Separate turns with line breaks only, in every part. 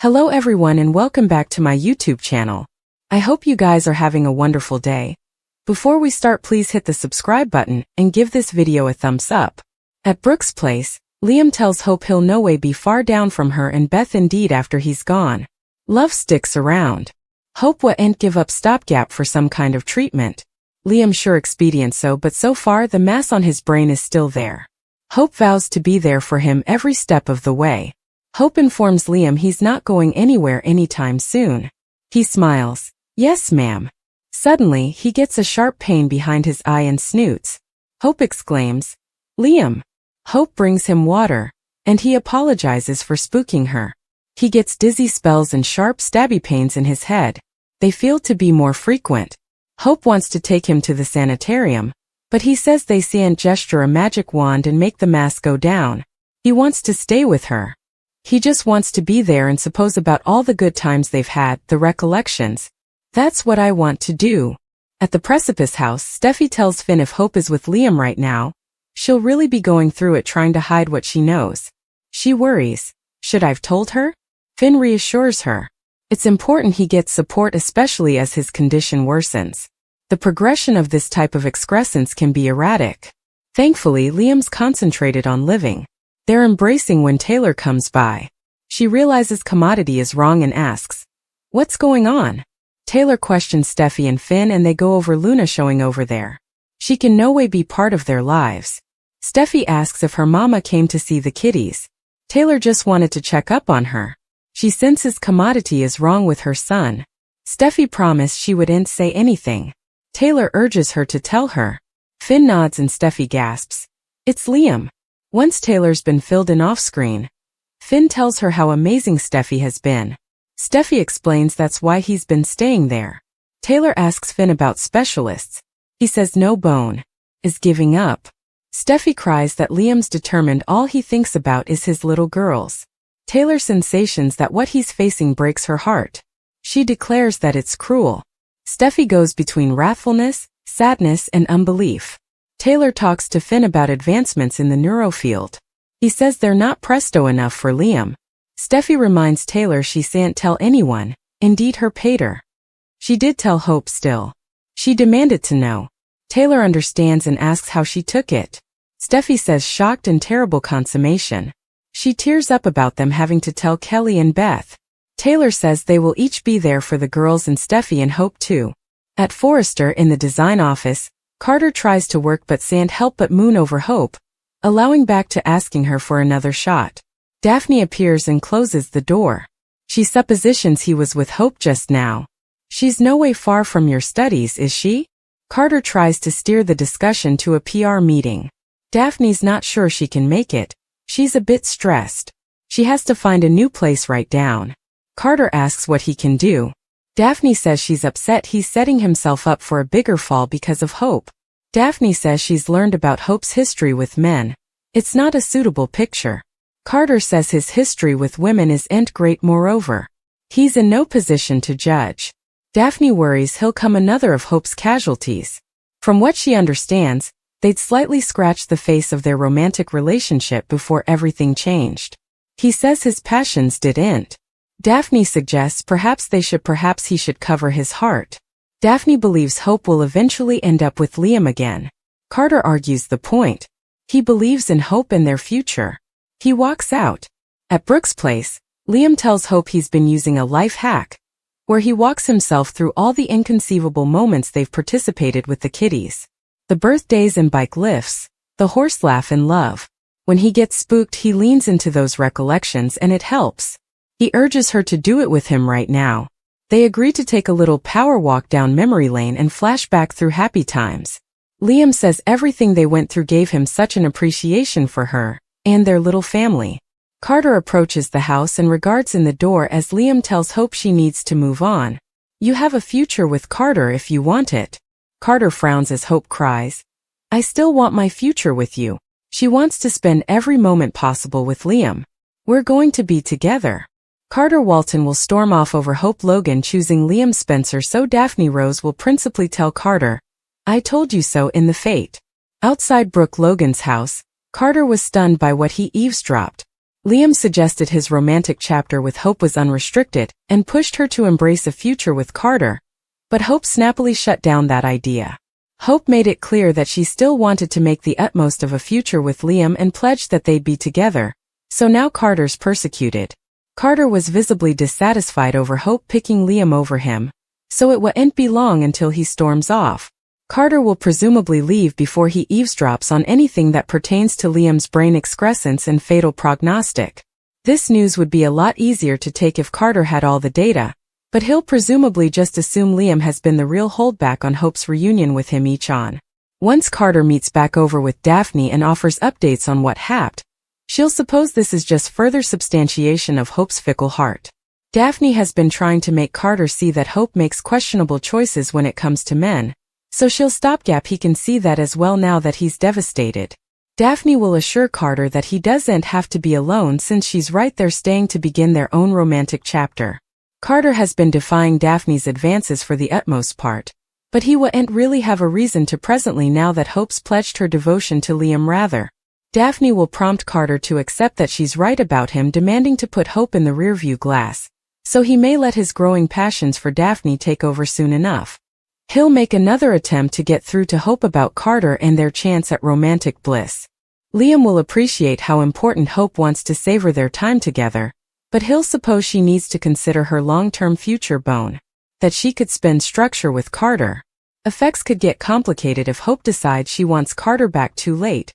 Hello everyone and welcome back to my YouTube channel. I hope you guys are having a wonderful day. Before we start, please hit the subscribe button and give this video a thumbs up. At Brooke's place, Liam tells Hope he'll no way be far down from her and Beth indeed after he's gone. Love sticks around. Hope won't give up stopgap for some kind of treatment. Liam sure expedient so, but so far the mass on his brain is still there. Hope vows to be there for him every step of the way. Hope informs Liam he's not going anywhere anytime soon. He smiles. Yes, ma'am. Suddenly, he gets a sharp pain behind his eye and snoots. Hope exclaims, Liam. Hope brings him water, and he apologizes for spooking her. He gets dizzy spells and sharp stabby pains in his head. They feel to be more frequent. Hope wants to take him to the sanitarium, but he says they can't gesture a magic wand and make the mass go down. He wants to stay with her. He just wants to be there and suppose about all the good times they've had, the recollections. That's what I want to do. At the Precipice house, Steffi tells Finn if Hope is with Liam right now, she'll really be going through it trying to hide what she knows. She worries. Should I've told her? Finn reassures her. It's important he gets support, especially as his condition worsens. The progression of this type of excrescence can be erratic. Thankfully, Liam's concentrated on living. They're embracing when Taylor comes by. She realizes Commodity is wrong and asks, "What's going on?" Taylor questions Steffi and Finn and they go over Luna showing over there. She can no way be part of their lives. Steffi asks if her mama came to see the kiddies. Taylor just wanted to check up on her. She senses Commodity is wrong with her son. Steffi promised she wouldn't say anything. Taylor urges her to tell her. Finn nods and Steffi gasps. It's Liam. Once Taylor's been filled in off-screen, Finn tells her how amazing Steffi has been. Steffi explains that's why he's been staying there. Taylor asks Finn about specialists. He says no bone is giving up. Steffi cries that Liam's determined all he thinks about is his little girls. Taylor sensations that what he's facing breaks her heart. She declares that it's cruel. Steffi goes between wrathfulness, sadness, and unbelief. Taylor talks to Finn about advancements in the neuro field. He says they're not presto enough for Liam. Steffi reminds Taylor she can't tell anyone, indeed her pater. She did tell Hope still. She demanded to know. Taylor understands and asks how she took it. Steffi says shocked and terrible consummation. She tears up about them having to tell Kelly and Beth. Taylor says they will each be there for the girls and Steffi and Hope too. At Forrester in the design office, Carter tries to work but can't help but moon over Hope, allowing back to asking her for another shot. Daphne appears and closes the door. She suppositions he was with Hope just now. She's no way far from your studies, is she? Carter tries to steer the discussion to a PR meeting. Daphne's not sure she can make it. She's a bit stressed. She has to find a new place right down. Carter asks what he can do. Daphne says she's upset he's setting himself up for a bigger fall because of Hope. Daphne says she's learned about Hope's history with men. It's not a suitable picture. Carter says his history with women isn't great moreover. He's in no position to judge. Daphne worries he'll come another of Hope's casualties. From what she understands, they'd slightly scratched the face of their romantic relationship before everything changed. He says his passions didn't. Daphne suggests perhaps he should cover his heart. Daphne believes Hope will eventually end up with Liam again. Carter argues the point. He believes in Hope and their future. He walks out. At Brooke's place, Liam tells Hope he's been using a life hack, where he walks himself through all the inconceivable moments they've participated with the kiddies. The birthdays and bike lifts, the horse laugh and love. When he gets spooked, he leans into those recollections and it helps. He urges her to do it with him right now. They agree to take a little power walk down memory lane and flash back through happy times. Liam says everything they went through gave him such an appreciation for her and their little family. Carter approaches the house and regards in the door as Liam tells Hope she needs to move on. You have a future with Carter if you want it. Carter frowns as Hope cries, I still want my future with you. She wants to spend every moment possible with Liam. We're going to be together. Carter Walton will storm off over Hope Logan choosing Liam Spencer, so Daphne Rose will principally tell Carter, I told you so in the fate. Outside Brooke Logan's house, Carter was stunned by what he eavesdropped. Liam suggested his romantic chapter with Hope was unrestricted and pushed her to embrace a future with Carter, but Hope snappily shut down that idea. Hope made it clear that she still wanted to make the utmost of a future with Liam and pledged that they'd be together, so now Carter's persecuted. Carter was visibly dissatisfied over Hope picking Liam over him, so it won't be long until he storms off. Carter will presumably leave before he eavesdrops on anything that pertains to Liam's brain excrescence and fatal prognostic. This news would be a lot easier to take if Carter had all the data, but he'll presumably just assume Liam has been the real holdback on Hope's reunion with him each on. Once Carter meets back over with Daphne and offers updates on what happened, she'll suppose this is just further substantiation of Hope's fickle heart. Daphne has been trying to make Carter see that Hope makes questionable choices when it comes to men, so she'll stopgap he can see that as well now that he's devastated. Daphne will assure Carter that he doesn't have to be alone since she's right there staying to begin their own romantic chapter. Carter has been defying Daphne's advances for the utmost part, but he won't really have a reason to presently now that Hope's pledged her devotion to Liam rather. Daphne will prompt Carter to accept that she's right about him demanding to put Hope in the rearview glass, so he may let his growing passions for Daphne take over soon enough. He'll make another attempt to get through to Hope about Carter and their chance at romantic bliss. Liam will appreciate how important Hope wants to savor their time together, but he'll suppose she needs to consider her long-term future bone, that she could spend structure with Carter. Effects could get complicated if Hope decides she wants Carter back too late,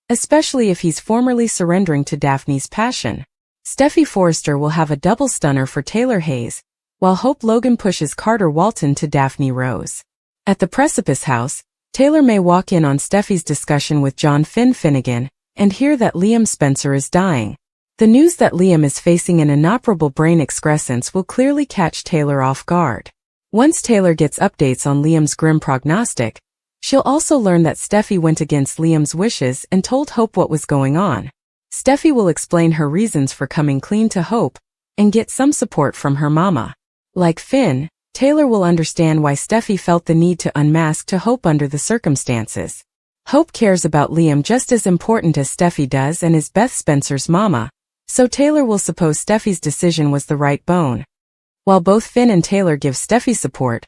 especially if he's formally surrendering to Daphne's passion. Steffi Forrester will have a double stunner for Taylor Hayes, while Hope Logan pushes Carter Walton to Daphne Rose. At the Precipice House, Taylor may walk in on Steffi's discussion with John Finnegan and hear that Liam Spencer is dying. The news that Liam is facing an inoperable brain excrescence will clearly catch Taylor off guard. Once Taylor gets updates on Liam's grim prognostic, she'll also learn that Steffi went against Liam's wishes and told Hope what was going on. Steffi will explain her reasons for coming clean to Hope and get some support from her mama. Like Finn, Taylor will understand why Steffi felt the need to unmask to Hope under the circumstances. Hope cares about Liam just as important as Steffi does and is Beth Spencer's mama, so Taylor will suppose Steffi's decision was the right bone. While both Finn and Taylor give Steffi support,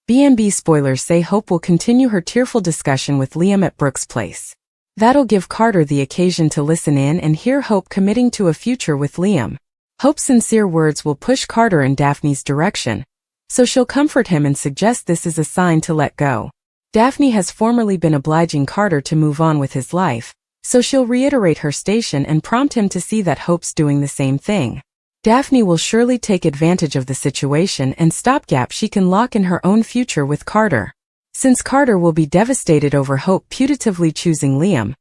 B&B spoilers say Hope will continue her tearful discussion with Liam at Brooks' place. That'll give Carter the occasion to listen in and hear Hope committing to a future with Liam. Hope's sincere words will push Carter in Daphne's direction, so she'll comfort him and suggest this is a sign to let go. Daphne has formerly been obliging Carter to move on with his life, so she'll reiterate her station and prompt him to see that Hope's doing the same thing. Daphne will surely take advantage of the situation and stopgap she can lock in her own future with Carter. Since Carter will be devastated over Hope putatively choosing Liam,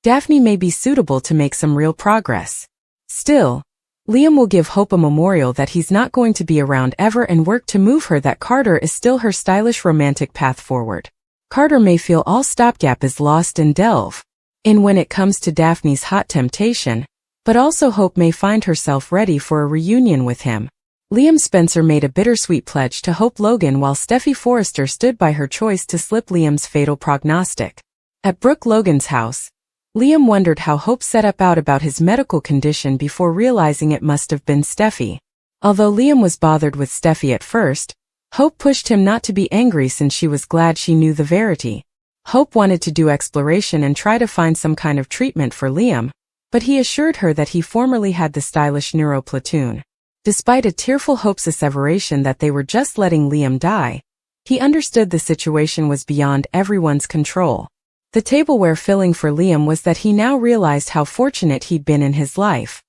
Daphne may be suitable to make some real progress. Still, Liam will give Hope a memorial that he's not going to be around ever and work to move her that Carter is still her stylish romantic path forward. Carter may feel all stopgap is lost and delve in when it comes to Daphne's hot temptation, but also Hope may find herself ready for a reunion with him. Liam Spencer made a bittersweet pledge to Hope Logan while Steffi Forrester stood by her choice to slip Liam's fatal prognostic. At Brooke Logan's house, Liam wondered how Hope set about his medical condition before realizing it must have been Steffi. Although Liam was bothered with Steffi at first, Hope pushed him not to be angry since she was glad she knew the verity. Hope wanted to do exploration and try to find some kind of treatment for Liam, but he assured her that he formerly had the stylish neuro platoon. Despite a tearful Hope's asseveration that they were just letting Liam die, he understood the situation was beyond everyone's control. The tableware filling for Liam was that he now realized how fortunate he'd been in his life.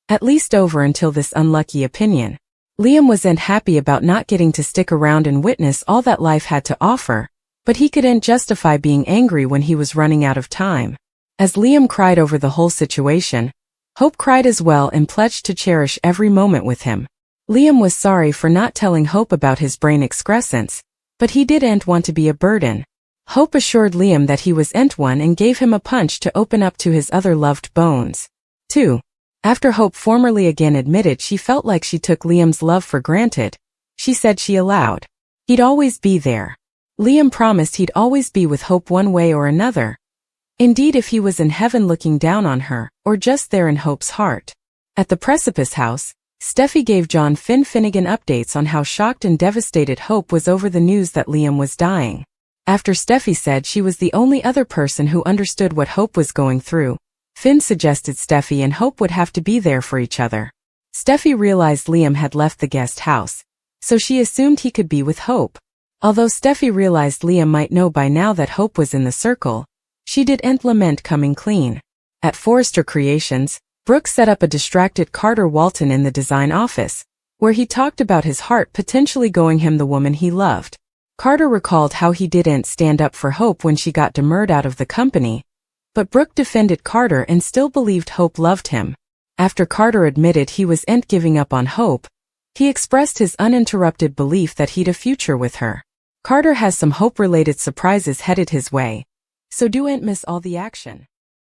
At least over until this unlucky opinion. Liam wasn't happy about not getting to stick around and witness all that life had to offer, but he couldn't justify being angry when he was running out of time. As Liam cried over the whole situation, Hope cried as well and pledged to cherish every moment with him. Liam was sorry for not telling Hope about his brain excrescence, but he didn't want to be a burden. Hope assured Liam that he wasn't one and gave him a punch to open up to his other loved bones. 2. After Hope formerly again admitted she felt like she took Liam's love for granted, she said she allowed. He'd always be there. Liam promised he'd always be with Hope one way or another. Indeed, if he was in heaven looking down on her, or just there in Hope's heart. At the Precipice house, Steffi gave John Finnegan updates on how shocked and devastated Hope was over the news that Liam was dying. After Steffi said she was the only other person who understood what Hope was going through, Finn suggested Steffi and Hope would have to be there for each other. Steffi realized Liam had left the guest house, so she assumed he could be with Hope. Although Steffi realized Liam might know by now that Hope was in the circle, she didn't lament coming clean. At Forrester Creations, Brooke set up a distracted Carter Walton in the design office, where he talked about his heart potentially going him the woman he loved. Carter recalled how he didn't stand up for Hope when she got demurred out of the company, but Brooke defended Carter and still believed Hope loved him. After Carter admitted he wasn't giving up on Hope, he expressed his uninterrupted belief that he'd a future with her. Carter has some Hope-related surprises headed his way, so don't miss all the action.